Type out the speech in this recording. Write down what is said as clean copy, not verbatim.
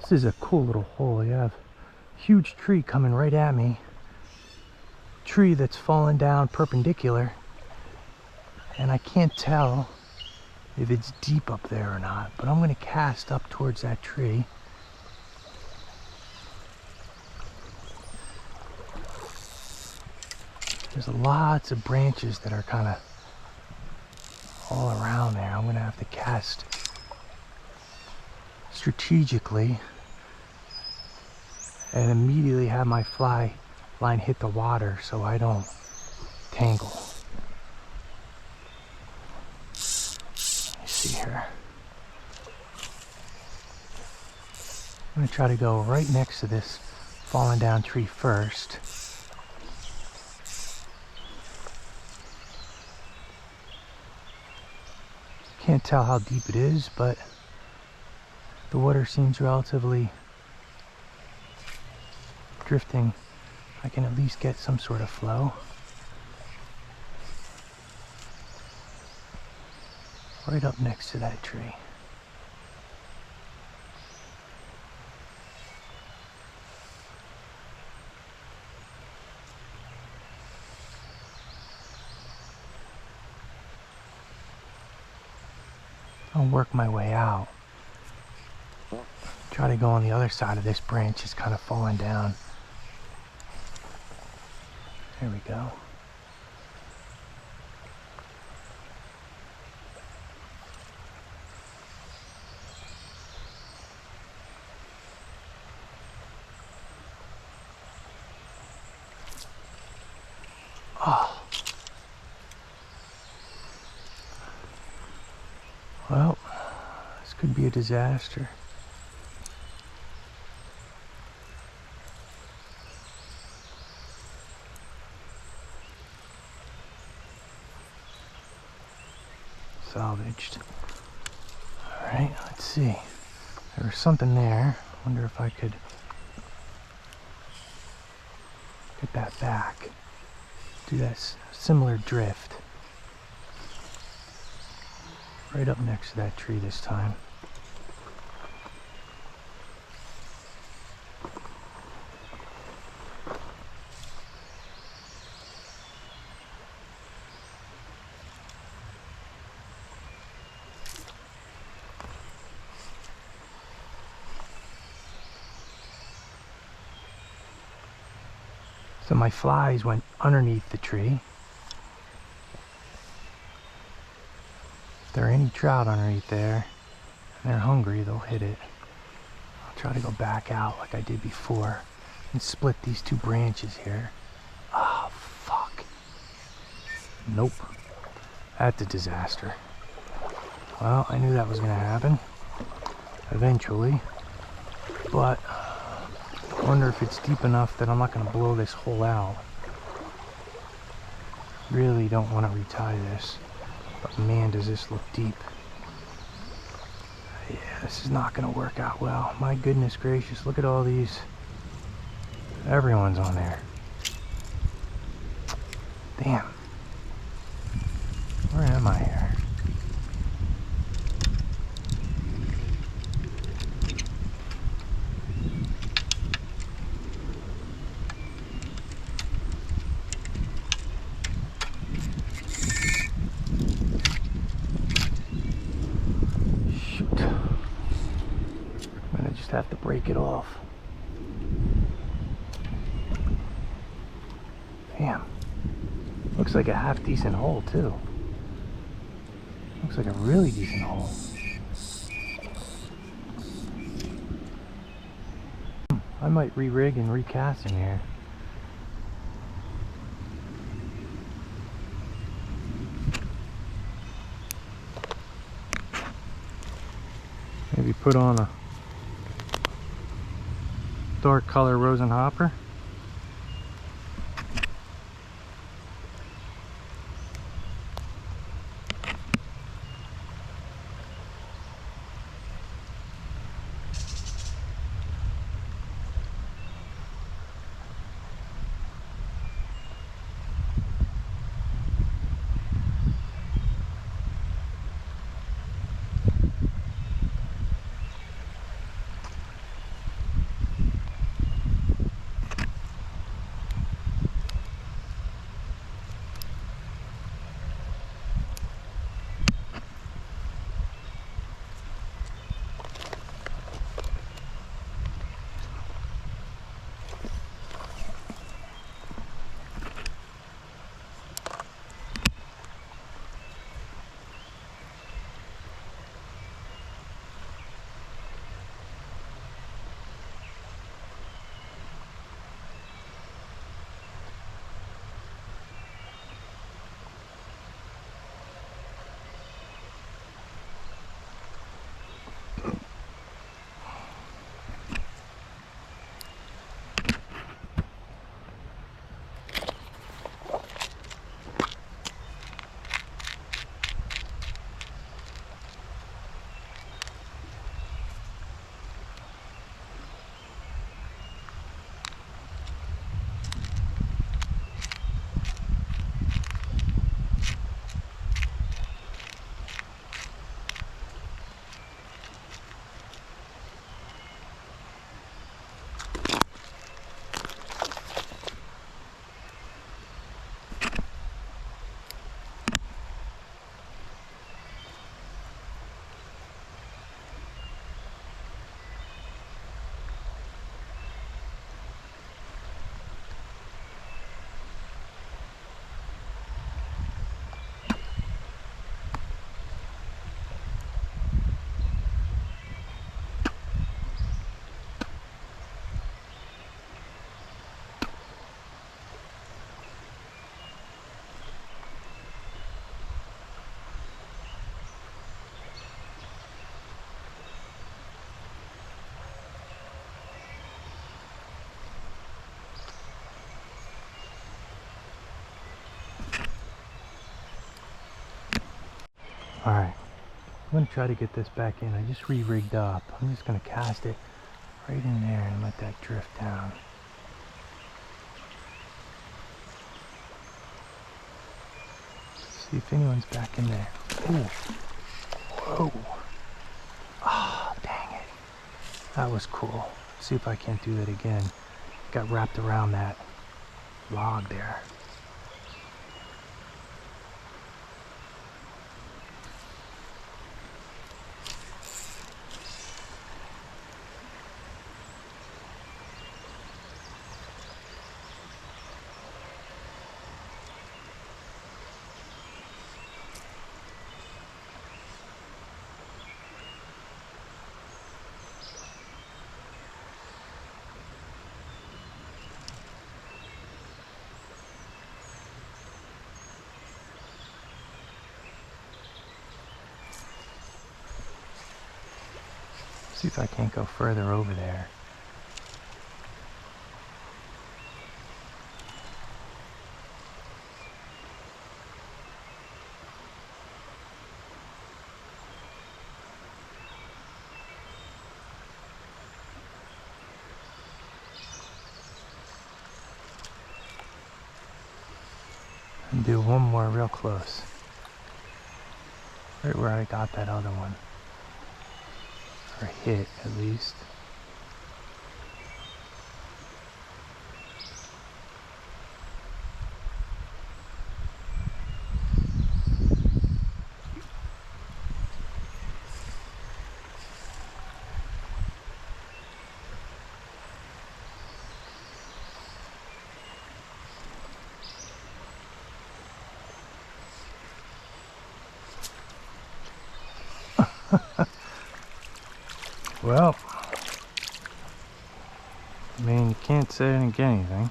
This is a cool little hole. You have a huge tree coming right at me. Tree that's fallen down perpendicular. And I can't tell if it's deep up there or not, but I'm going to cast up towards that tree. There's lots of branches that are kind of all around there. I'm going to have to cast strategically and immediately have my fly line hit the water so I don't tangle. Let me see here. I'm going to try to go right next to this fallen down tree first. Can't tell how deep it is, but the water seems relatively drifting. I can at least get some sort of flow. Right up next to that tree. I'll work my way out. Try to go on the other side of this branch. It's kind of falling down. There we go. Oh. Well, this could be a disaster. Salvaged. Alright, let's see. There was something there. Wonder if I could get that back. Do that similar drift. Right up next to that tree this time. So my flies went underneath the tree. If there are any trout underneath there and they're hungry, they'll hit it. I'll try to go back out like I did before and split these two branches here. Oh, fuck. Nope. That's a disaster. Well, I knew that was going to happen eventually, but I wonder if it's deep enough that I'm not going to blow this hole out. Really don't want to retie this, but man, does this look deep. Yeah, this is not going to work out well. My goodness gracious, look at all these. Everyone's on there. Damn. Where am I here? Have to break it off. Damn. Looks like a half decent hole too. Looks like a really decent hole. I might re-rig and recast in here. Maybe put on a dark color rosin hopper. Alright, I'm going to try to get this back in. I just re-rigged up. I'm just going to cast it right in there and let that drift down. See if anyone's back in there. Ooh. Whoa. Oh, dang it. That was cool. See if I can't do that again. Got wrapped around that log there. See if I can't go further over there. And do one more real close. Right where I got that other one. Or hit, at least. Well, I mean, you can't say I didn't get anything.